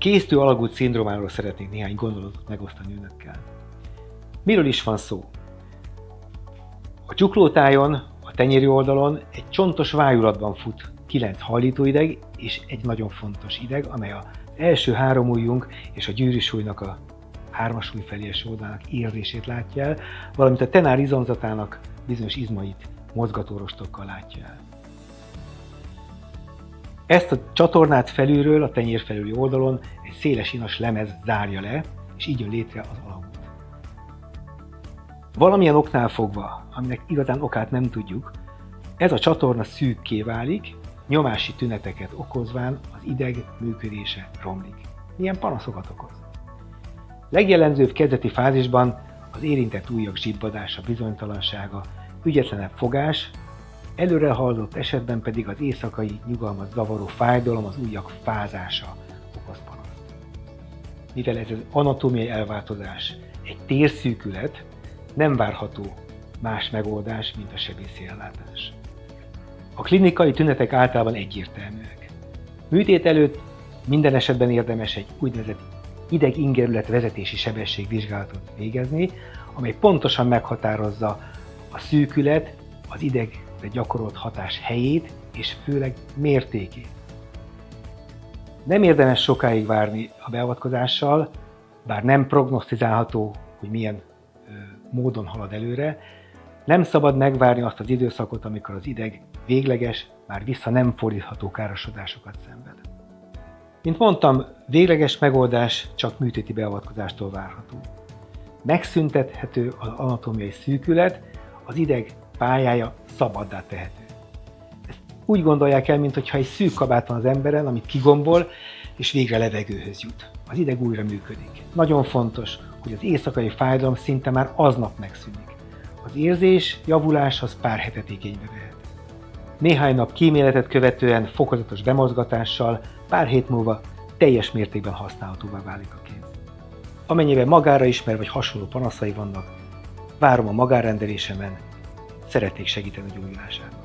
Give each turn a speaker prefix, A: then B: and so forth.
A: késztő alagút szindrómáról szeretnék néhány gondolatot megosztani önökkel. Miről is van szó? A csuklótájon, a tenyéri oldalon egy csontos vájulatban fut 9 hajlítóideg és egy nagyon fontos ideg, amely az első 3 ujjunk és a gyűrűsúlynak a 3-as ujj felé eső oldalának érzését látja el, valamint a tenár izomzatának bizonyos izmait mozgatórostokkal látja el. Ezt a csatornát felülről, a tenyér felüli oldalon egy széles inas lemez zárja le, és így jön létre az alagút. Valamilyen oknál fogva, aminek igazán okát nem tudjuk, ez a csatorna szűkké válik, nyomási tüneteket okozván az ideg működése romlik. Milyen panaszokat okoz? Legjellemzőbb kezdeti fázisban az érintett ujjak zsibbadása, bizonytalansága, ügyetlenebb fogás, előre haladott esetben pedig az éjszakai nyugalmat zavaró fájdalom, az ujjak fázása okoz panaszt. Mivel ez az anatómiai elváltozás, egy térszűkület, nem várható más megoldás, mint a sebészi ellátás. A klinikai tünetek általában egyértelműek. Műtét előtt minden esetben érdemes egy úgynevezett idegingerület vezetési sebességvizsgálatot végezni, amely pontosan meghatározza a szűkület, az idegre gyakorolt hatás helyét és főleg mértékét. Nem érdemes sokáig várni a beavatkozással, bár nem prognosztizálható, hogy milyen módon halad előre, nem szabad megvárni azt az időszakot, amikor az ideg végleges, már vissza nem fordítható károsodásokat szenved. Mint mondtam, végleges megoldás csak műtéti beavatkozástól várható. Megszüntethető az anatómiai szűkület, az ideg pályája szabaddá tehető. Ezt úgy gondolják el, mintha egy szűk kabát van az emberen, amit kigombol, és végre levegőhöz jut. Az ideg újra működik. Nagyon fontos, hogy az éjszakai fájdalom szinte már aznap megszűnik. Az érzés javulás az pár hetet igénybe vehet. Néhány nap kíméletet követően fokozatos bemozgatással pár hét múlva teljes mértékben használhatóvá válik a kéz. Amennyiben magára ismer vagy hasonló panaszai vannak, várom a magánrendelésemen, szeretnék segíteni a gyógyulásában.